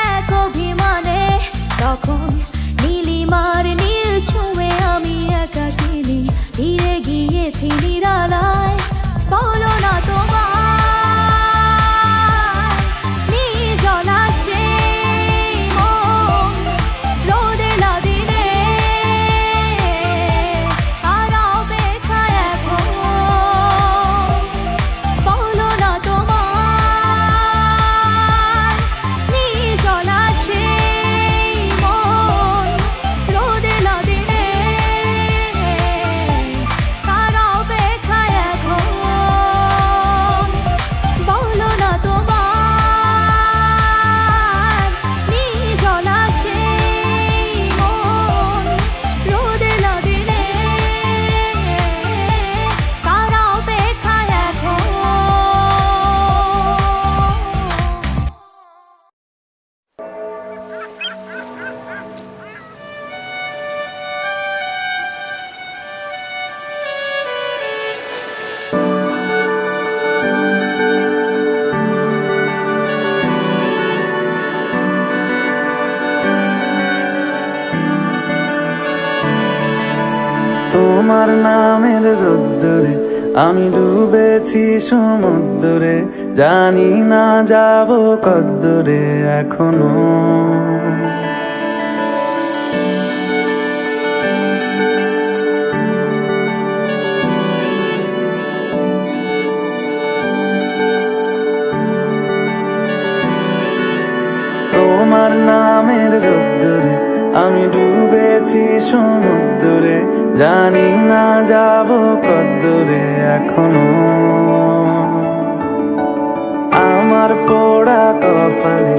এক অভিমানে তখন নীলিমার নীল ছুঁয়ে আমি একাকিনী ফিরে গিয়েছি নিরালায়। বলো না তোমার তোমার নামের রোদ্দুরে আমি ডুবেছি সমুদ্রে, জানি না যাব কদ্দুরে এখনো। তোমার নামের রোদ্দুরে আমি ডুবেছি সমুদ্রে, জানি না যাব কদ্দুরে এখনো। আমার পোড়া কপালে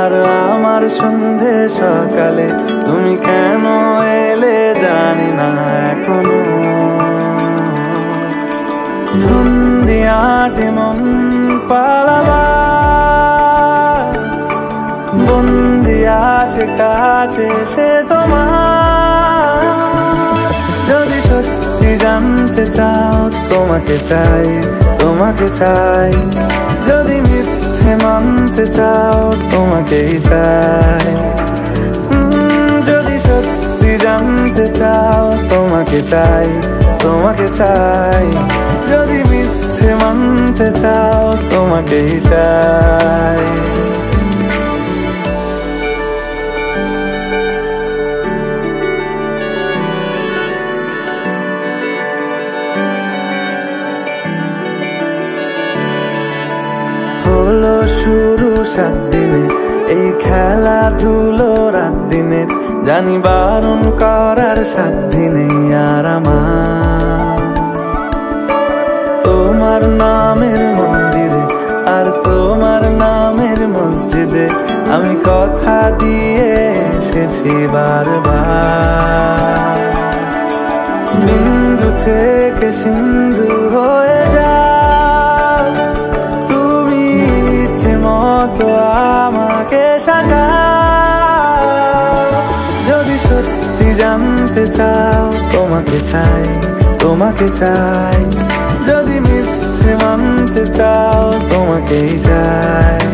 আর আমার সন্ধে সকালে তুমি কেন এলে জানি না এখনো। ধুন্দিয়াটে মন পালাবার বন্দি আছে কাছে সে তোমার। যদি সত্যি জানতে চাও তোমাকে চাই, তোমাকে চাই। যদি মিথ্যে মানতে চাও তোমাকেই চাই। যদি সত্যি জানতে চাও তোমাকে চাই, তোমাকে চাই। যদি মিথ্যে মানতে চাও তোমাকেই চাই। হলো শুরু 7 দিনে এই খেলাধুলো রাত দিনের, জানি বারণ করার সাধ্য নেই আর আমার। তোমার নামের মন্দিরে আর তোমার নামের মসজিদে আমি কথা দিয়ে এসেছি বারবার। বিন্দু থেকে সিন্ধু হয়ে যাও তুমি, ইচ্ছে মতো আমাকে সাজাও। যদি সত্যি জানতে চাও তোমাকে চাই, তোমাকে চাই। যদি মিথ্যে মানতে চাও তোমাকেই চাই।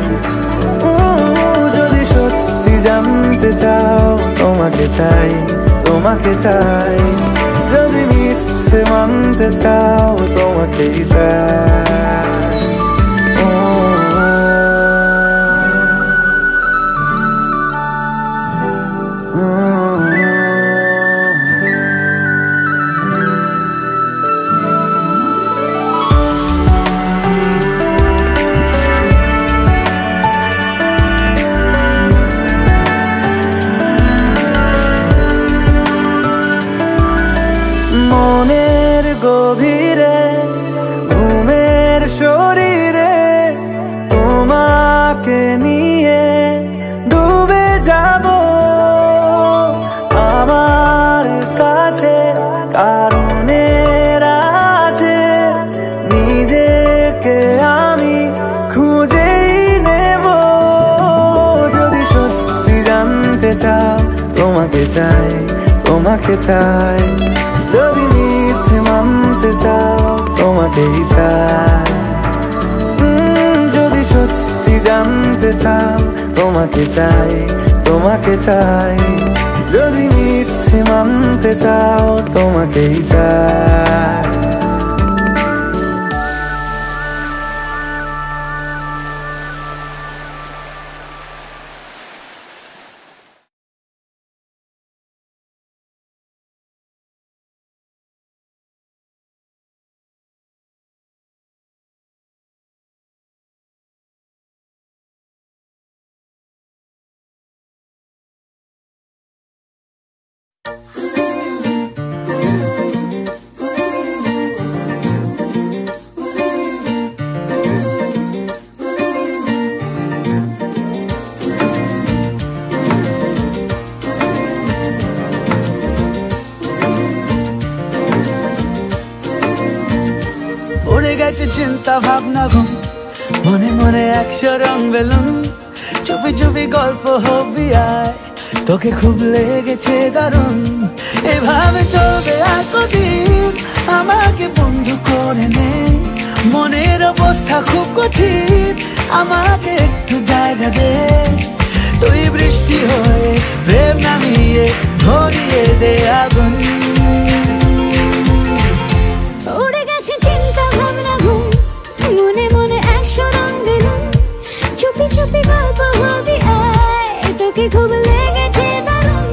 যদি সত্যি জানতে চাও তোমাকে চাই, তোমাকে চাই। যদি মিথ্যে মানতে চাও তোমাকেই চাই। মনের গভীরে ঘুমের শরীরে তোমাকে নিয়ে ডুবে যাব। আমার কাছে কারণের আছে, নিজেকে আমি খুঁজেই নেব। যদি সত্যি জানতে চাও তোমাকে চাই, তোমাকে চাই। যদি মিথ্যে মানতে চাও তোমাকেই চাই। যদি সত্যি জানতে চাও তোমাকে চাই, তোমাকে চাই। যদি মিথ্যে মানতে চাও তোমাকেই চাই। উড়ে গেছে চিন্তা ভাবনা ঘুম, মনে মনে 100 রং বেলুন। চুপি চুপি গল্প হবি আয়, তোকে খুব লেগেছে দারুণ। এভাবে চলবে আর কদিন, আমাকে বন্ধু করে নে। মনের অবস্থা খুব কঠিন, আমাকে একটু জায়গা দে। তুই বৃষ্টি হয়ে প্রেম নামিয়ে ধরিয়ে দে আগুন। উড়ে গেছে চিন্তা ভাবনা ঘুম, মনে মনে 100 রং বেলুন। চুপি চুপি গল্প হবি আয়, তোকে খুব লেগেছে দারুণ।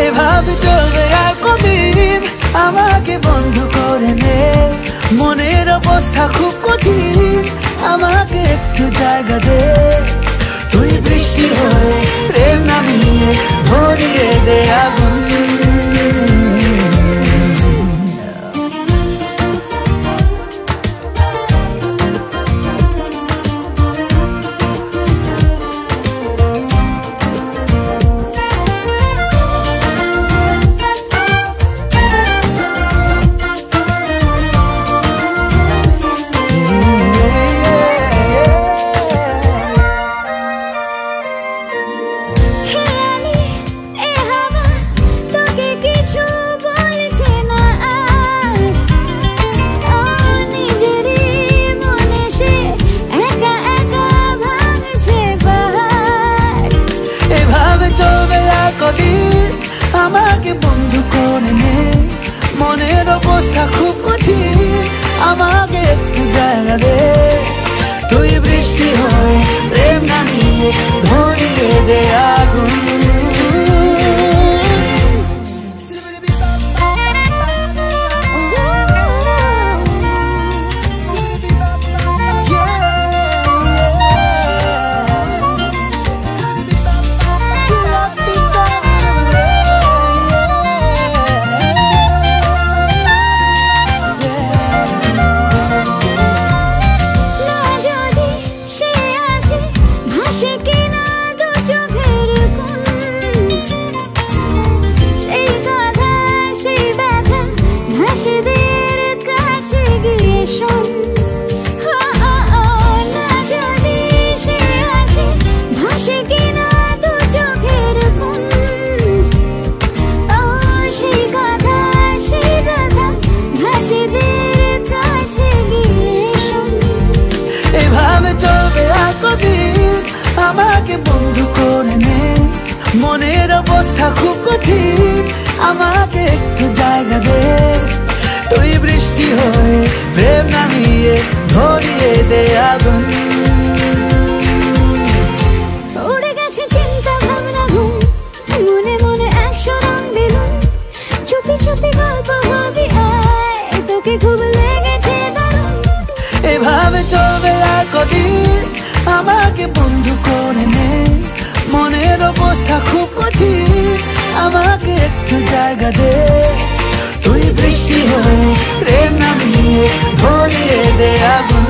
এভাবে চলবে আর কদিন, আমাকে বন্ধু করে নে। মনের অবস্থা খুব কঠিন, আমাকে একটু জায়গা দে। তুই বৃষ্টি হয়ে প্রেম নামিয়ে ধরিয়ে দে আগুন। আমাকে বন্ধু করে নে। মনের অবস্থা খুব কঠিন, আমাকে একটু জায়গা দে। তুই বৃষ্টি হয়ে প্রেম নামিয়ে ধরিয়ে দে আগুন। আমাকে বন্ধু করে নে। মনের অবস্থা খুব কঠিন, আমাকে একটু জায়গা দে। তুই বৃষ্টি হয়ে প্রেম নামিয়ে ধরিয়ে দে আগুন। উড়ে গেছে চিন্তা ভাবনা ঘুম, মনে মনে 100 রং বেলুন। চুপি চুপি গল্প হবি আয়, তোকে খুব লেগেছে দারুণ। এভাবে চলবে আর কদিন, আমাকে বন্ধু করে নে। মনের অবস্থা খুব কঠিন, আমাকে একটু জায়গা দে। তুই বৃষ্টি হয়ে প্রেম নামিয়ে ধরিয়ে দে আগুন।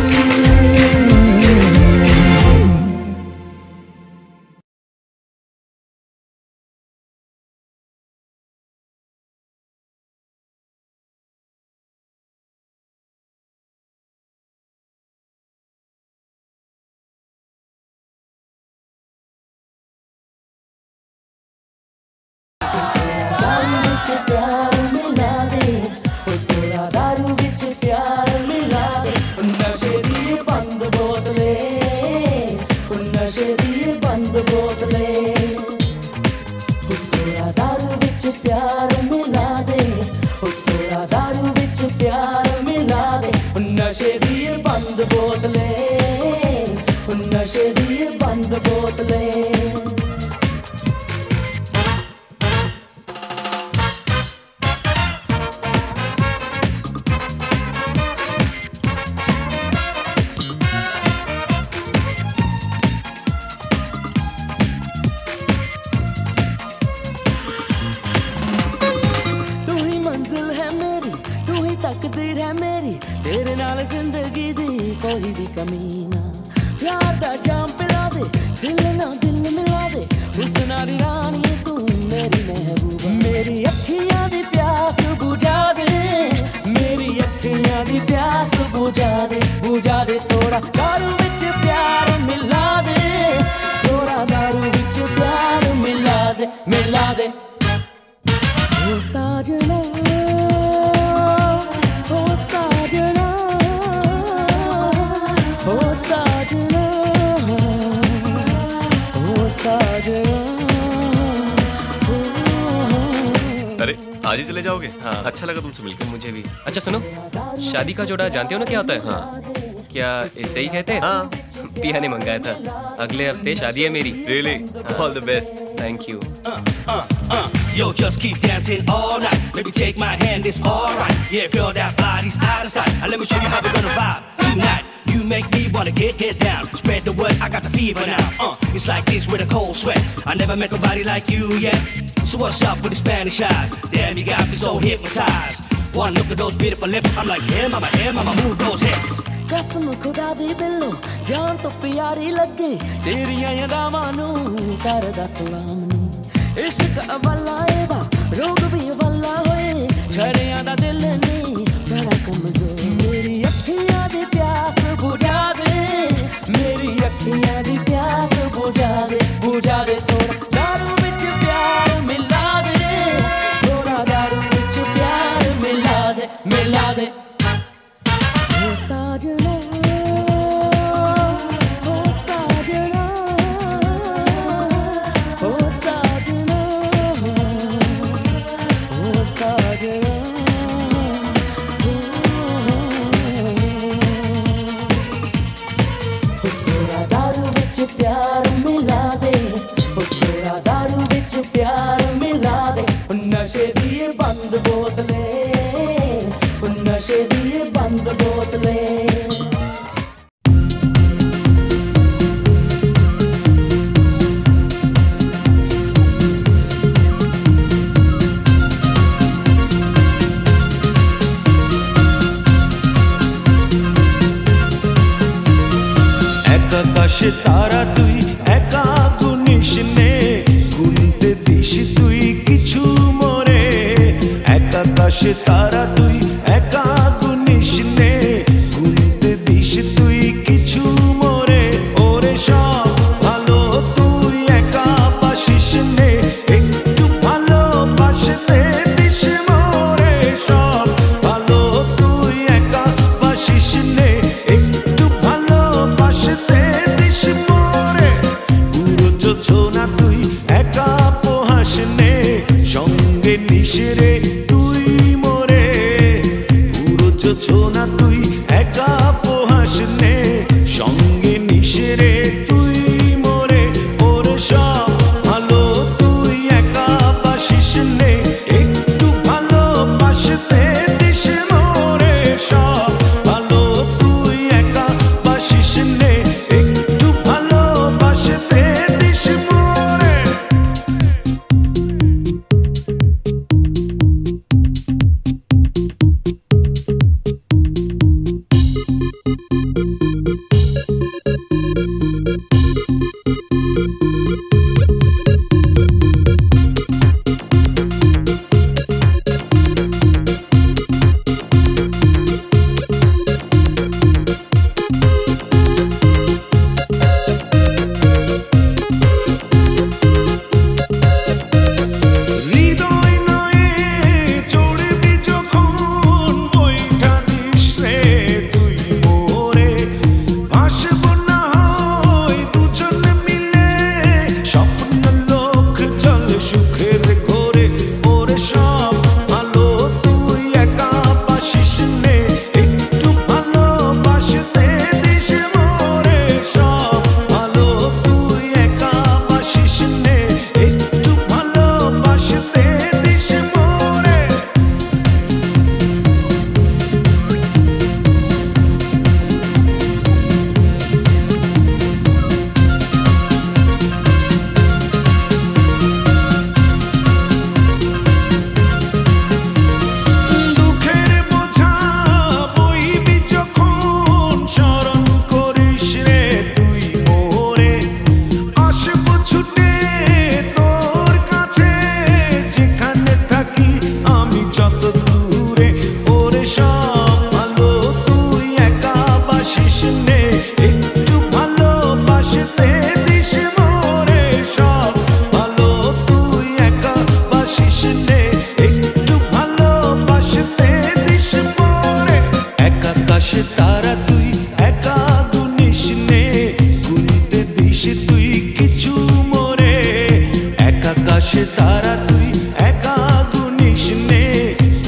नशे दिए बंद कोई भी कमीना प्यार दा जाम पिला दे दिल ना दिल मिला दे हुस्ना दी रानी तू मेरी महबूबा मेरी अखियां दी प्यास बुझा दे मेरी अखियां दी प्यास बुझा दे थोड़ा दारू विच प्यार मिला दे थोड़ा दारू विच प्यार मिला दे ओ साजना ओ साजना ओ साजना ओ साजना। अरे आज ही चले जाओगे? हाँ अच्छा लगा तुमसे मिलकर मुझे भी। अच्छा सुनो, शादी का जोड़ा जानते हो ना क्या होता है? हाँ क्या इसे ही कहते हैं? हाँ पिया ने मंगाया था, अगले हफ्ते शादी है मेरी। Really? All the best. Thank you. Yo, just keep dancing all night. Maybe take my hand, it's alright. Yeah, girl, that body's out of sight. Let me show you how we're gonna vibe tonight. You make me wanna get down. Spread the word, I got the fever now. It's like this with a cold sweat. I never met nobody like you yet. So what's up with the Spanish eyes? Damn, you got me so hypnotized. One look at those beautiful lips, I'm like, hey mama, move those hips. कसम खुदा दी बिल्लो जान तो प्यारी लगे तेरियां यादां नू करदा सलाम नी इश्क अवला एदा रोग भी अवला होए छड़ियां दा दिल नी बड़ा कमजोर मेरी अखियां दी प्यास बुझा दे मेरी अखियां दी प्यास बुझा दे थोड़ा दारू विच प्यार मिला दे थोड़ा दारू विच प्यार मिला दे ओ साजना ओ साजना ओ साजना ओ साजना थोड़ा दारू विच प्यार मिला दे थोड़ा दारू विच प्यार मिला दे नशे दी बंद बोतले नशे दी बंद बोतले। আকাশ তারা তুই একা গুনিস নে গুনতে দিস তুই কিছু মরে আকাশ তারা তুই একা গুনিস নে গুনতে দিস তুই কিছু মরে ওরে সব ভালো তুই একা বাসিস নে একটু ভালোবাসতে দিস মরে সব ভালো তুই একা বাসিস নে একটু ভালোবাসতে দিস মরে পুরো যোছনা তুই একা পোহাস নে সঙ্গে নিশরে তুই মরে পুরো যোছনা তুই একা পোহাস নে সঙ্গে নিশরে তুই মরে ওরে সব ভালো তুই একা বাসিস নে একটু ভালোবাসতে দিস মরে সব ভালো তুই একা বাসিস নে একটু ভালোবাসতে দিস মরে। আকাশে তারা তুই একা গুনিস নে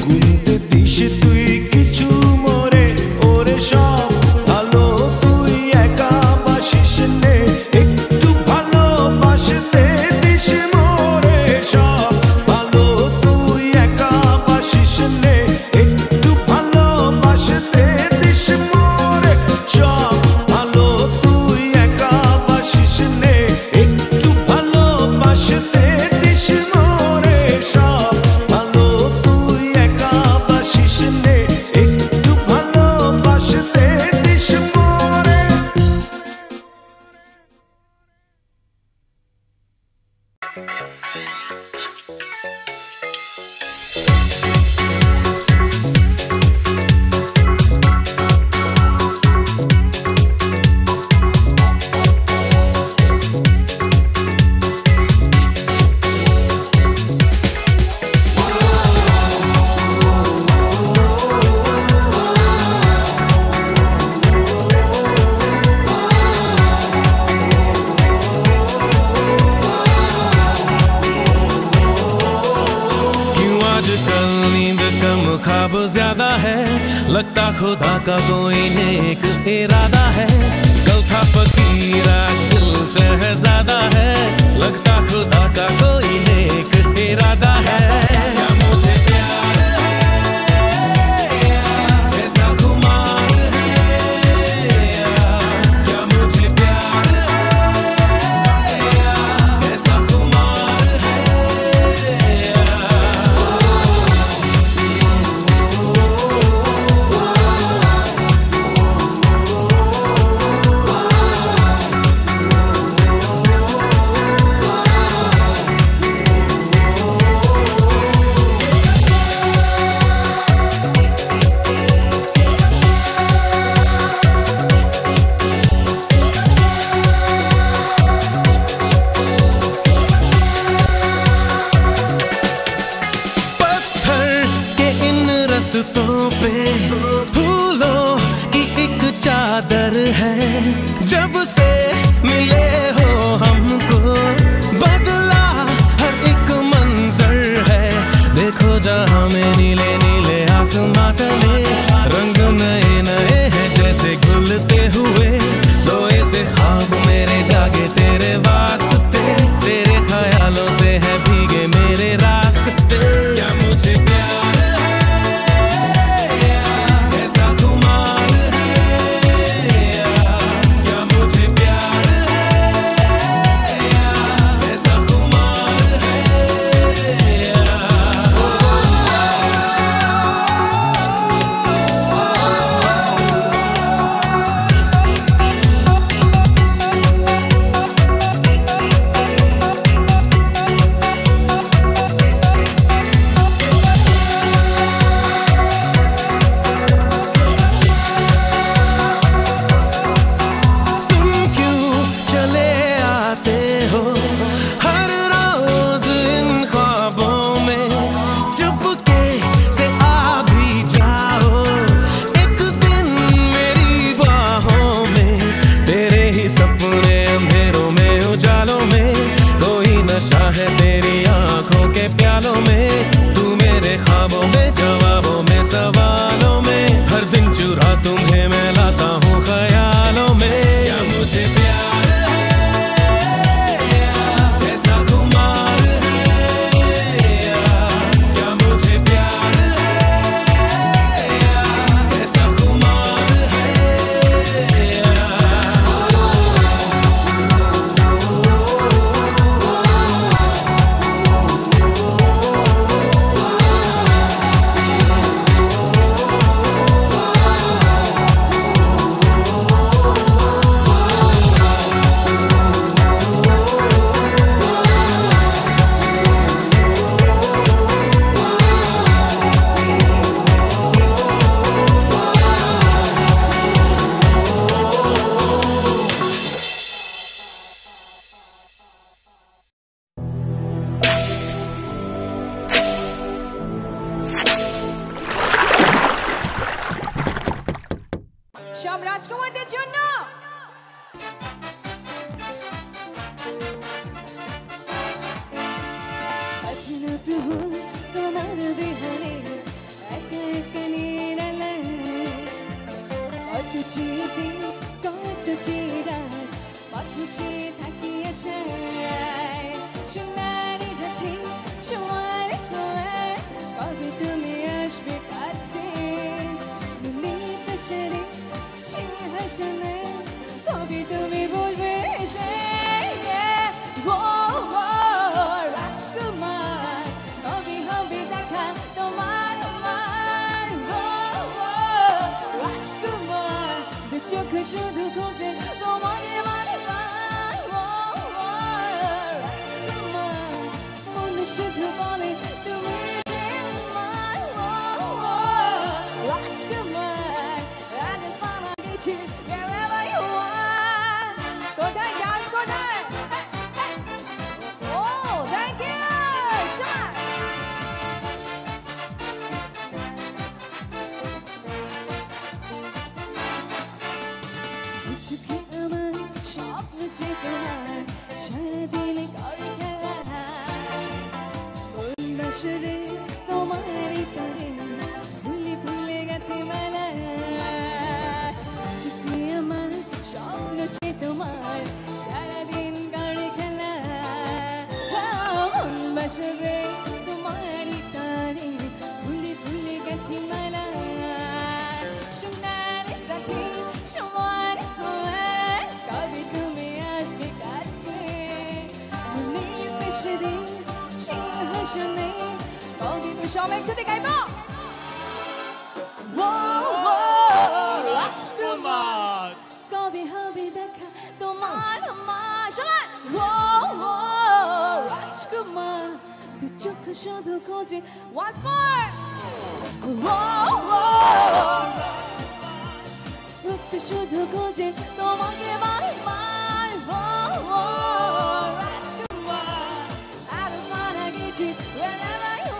গুনতে দিস তুই কিছু মোরে ওরে সব ভালো তুই একা বাসিস নে একটু ভালোবাসতে দিস মোরে সব ভালো তুই একা বাসিস নে একটু ভালোবাসতে দিস মোরে সব ভালো তুই একা বাসিস নে একটু ভালোবাসতে দিস মোরে সব ভালো তুই একা বাসিস নে একটু ভালোবাসতে দিস মোরে क्यों आजकल नींद कम ख्वाब ज्यादा है लगता खुदा का कोई नेक इरादा है कल था फकीर आज दिल शहजादा है लगता खुदा का कोई नेक इरादा है क्या मुझे प्यार है ऐसा खुमार है क्या मुझे प्यार है ऐसा खुमार है पत्थर के इन रस्तों पे फूलों की एक चादर है जब से मिले हो हमको बदला हर एक मंजर है देखो जहाँ में नीले नीले आसमां तले रंग नए नए हैं जैसे घुलते हुए सोए से ख्वाब मेरे जागे तेरे वास्ते तेरे ख्यालों से है भीगे मेरे रास्ते क्या मुझे प्यार है ऐसा खुमार है क्या मुझे प्यार है ऐसा खुमार है तुम क्यों चले आते हो हर रोज इन ख्वाबों में चुपके से आ भी जाओ एक दिन मेरी बाहों में तेरे ही सपने अंधेरों में उजालों में कोई नशा है तेरी आंखों के प्यालों में तू मेरे ख्वाबों में जवाबों में सवालों में हर दिन चुरा तुम्हें मैं लाता हूँ ख्यालों में क्या मुझे प्यार है ऐसा खुमार है क्या मुझे प्यार है ऐसा खुमार है সব রাজকুমারদের জন্য হাসি নেই কদিন সব একসাথে গাইব রাজকুমার কবে হবে দেখা তোমার আমার সবাই রাজকুমার দু চোখ শুধু খোঁজে once more রূপটা শুধু খোঁজে তোমাকে বারবার রাজকুমার I just wanna get you wherever you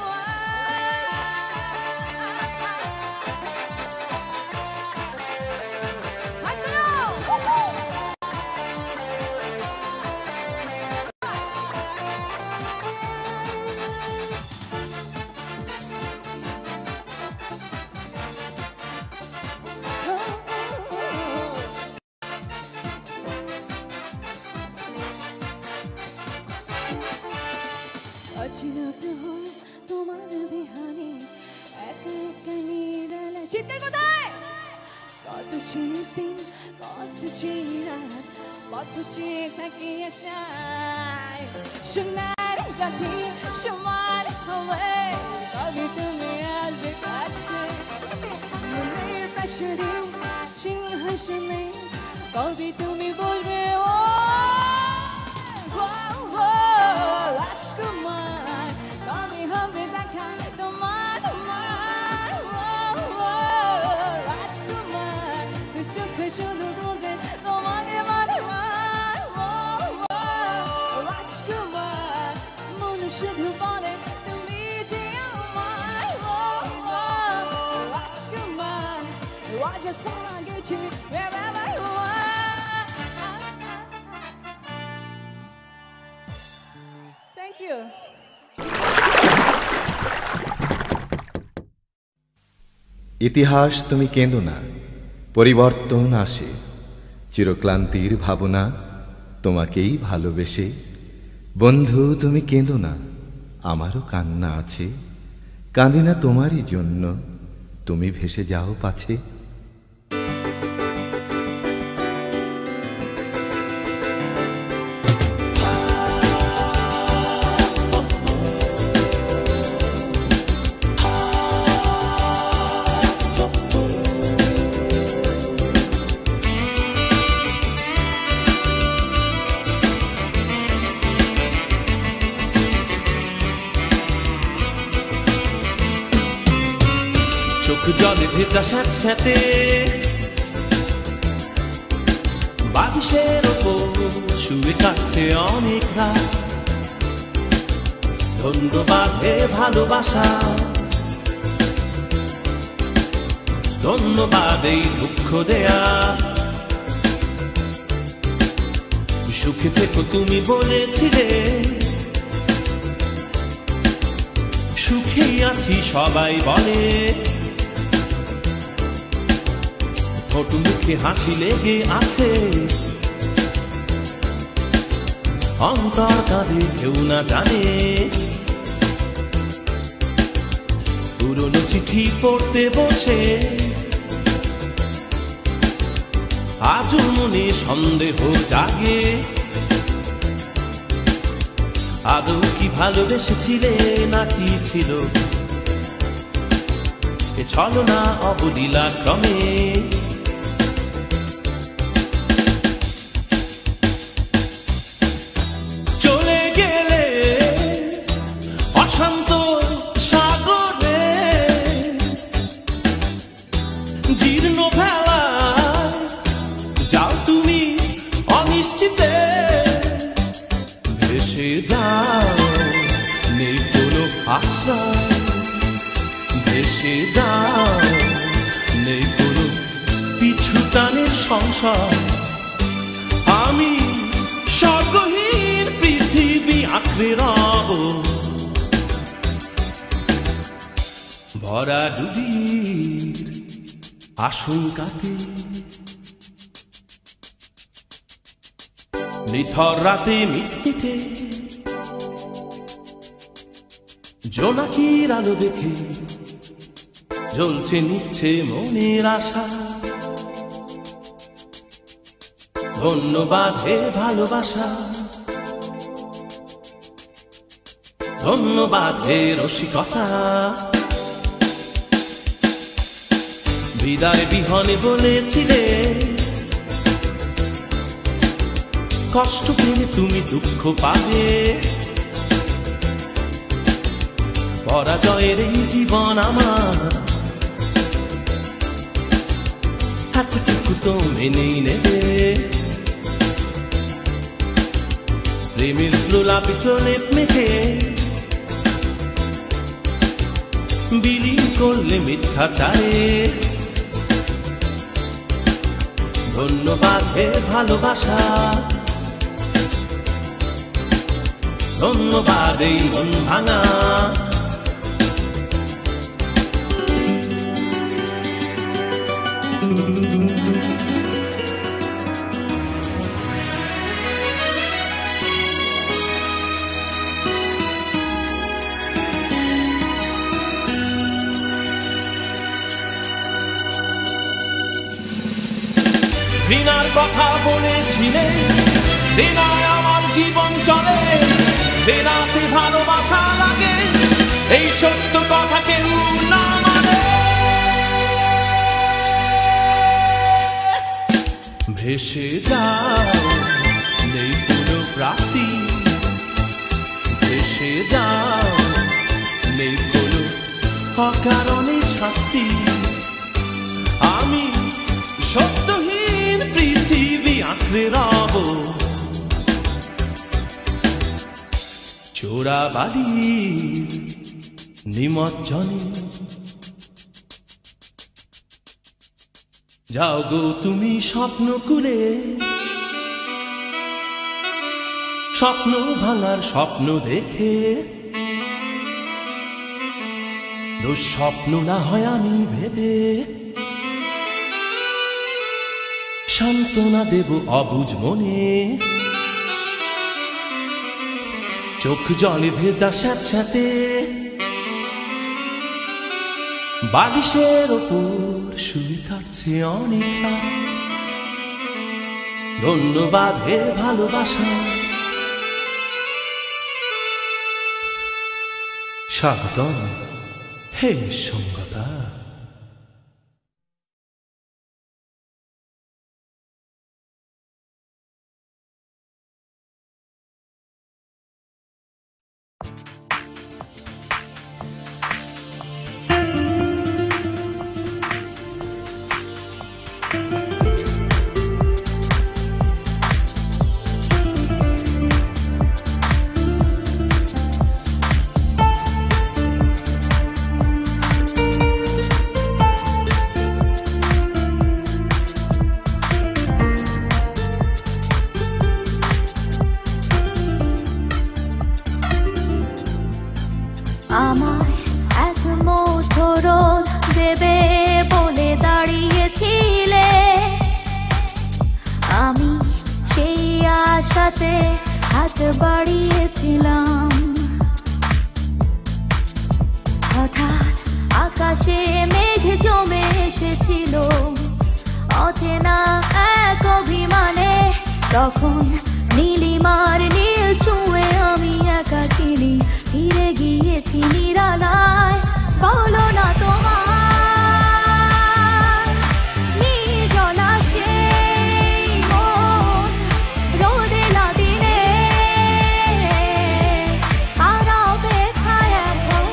তোমার বিহানে একা একা নিরালা চিৎকার কোথায় কত চিন কত চিরাত কত চেয়ে থাকি আশায় সোনার গাঠি সমান হবে কবে তুমি আসবে কাছে মনের পাশে সিংহাসনে কবে তুমি বলবে ও রাজকুমার কবে হবে দেখা তোমার রাজকুমার চোখে শুধু খুঁজে তোমাকে রাজকুমার মন শুধু বলে তুমি যে আমার রাজকুমার I just wanna get you wherever you are. Thank you. ইতিহাস তুমি কেঁদো না পরিবর্তন আসে চিরক্লান্তির ভাবনা তোমাকেই ভালোবেসে বন্ধু তুমি কেঁদো না আমারও কান্না আছে কাঁদি না তোমারই জন্য তুমি ভেসে যাও পাছে জলে ভেজা স্যাঁতস্যাঁতে বালিশের ওপর শুয়ে কাটছে অনেক রাত ধন্যবাদ হে ভালোবাসা ধন্যবাদ এই দুঃখ দেয়া সুখে থেকো তুমি বলেছিলে সুখেই আছি সবাই বলে ঠোঁট মুখে হাসি লেগে আছে অন্তর কাঁদে কেউ না জানে পুরনো চিঠি পড়তে বসে আজও মনে সন্দেহ জাগে আদৌ কি ভালোবেসেছিলে নাকি ছিল এ ছলনা অবলীলা ক্রমে ভেসে যাও নেই কোনো পিছু টানের সংসার আমি স্বর্গহীন পৃথিবী আঁকড়ে রব ভরা ডুবির আশঙ্কাতে নিথর রাতে মিটমিটে জোনাকির আলো দেখে জ্বলছে নিচ্ছে মনের আশা ধন্যবাদ হে ভালোবাসা ধন্যবাদ হে রসিকতা। বিদায় বিহনে বলেছিলে কষ্ট পেলে তুমি দুঃখ পাবে, পরাজয়ের এই জীবন আমার এতটুকু তো মেনেই নেবে। প্রেমের প্রলাপে প্রলেপ মেখে বিলীন করলে মিথ্যাচারে। ধন্যবাদ হে ভালোবাসা, ধন্যবাদ এই মন ভাঙা। ঘৃণার কথা বলেছিলে, ঘৃণায় আমার জীবন চলে, ঘৃণাতে ভালোবাসা লাগে, এই সত্য কথা কেউ না মানে। ভেসে যাও নেই কোনো প্রাপ্তি, ভেসে যাও নেই কোনো অকারণে শাস্তি। আমি সত্যহীন পৃথিবী আঁকড়ে রব, চোরাবালির নিমজ্জনে। যাও গো তুমি স্বপ্ন কুলে, স্বপ্ন ভাঙার স্বপ্ন দেখে। দুঃস্বপ্ন না হয় আমি ভেবে, সান্ত্বনা দেব অবুঝ মনে। চোখ জলে ভেজা স্যাঁতস্যাঁতে, বালিশের ওপর শুয়ে কাটছে অনেকটা। ধন্যবাদ হে ভালোবাসা, স্বাগতম হে সঙ্গতা। আমায় এক মুঠো রোদ দেবে বলে দাঁড়িয়েছিলে, আমি সেই আশাতে হাত বাড়িয়েছিলাম। হঠাৎ আকাশে মেঘ জমে এসেছিল অচেনা এক অভিমানে, তখন নীলিমার নীল ছুঁয়ে আমি একাকিনী ফিরে গিয়েছি নিরালায়। বলো না তোমার নির্জলা সেই মন রোদেলা দিনে আর অপেক্ষায় এখন।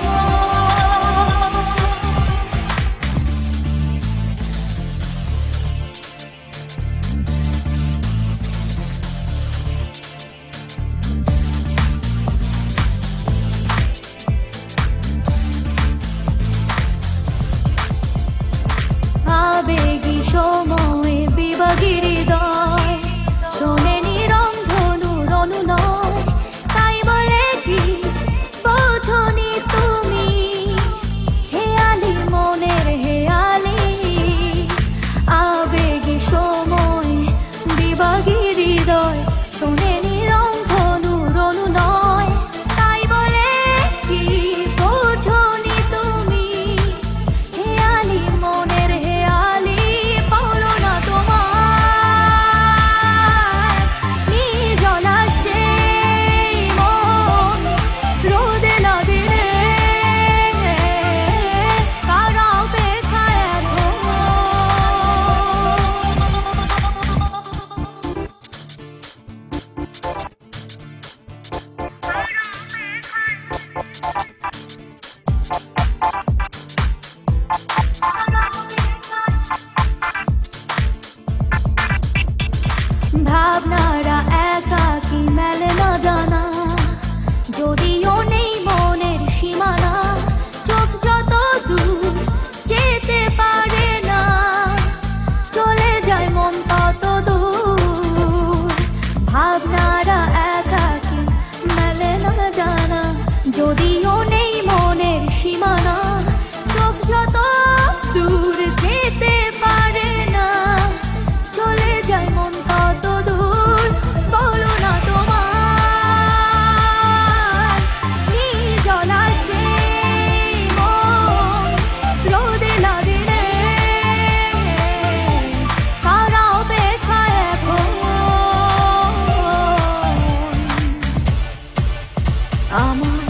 আমার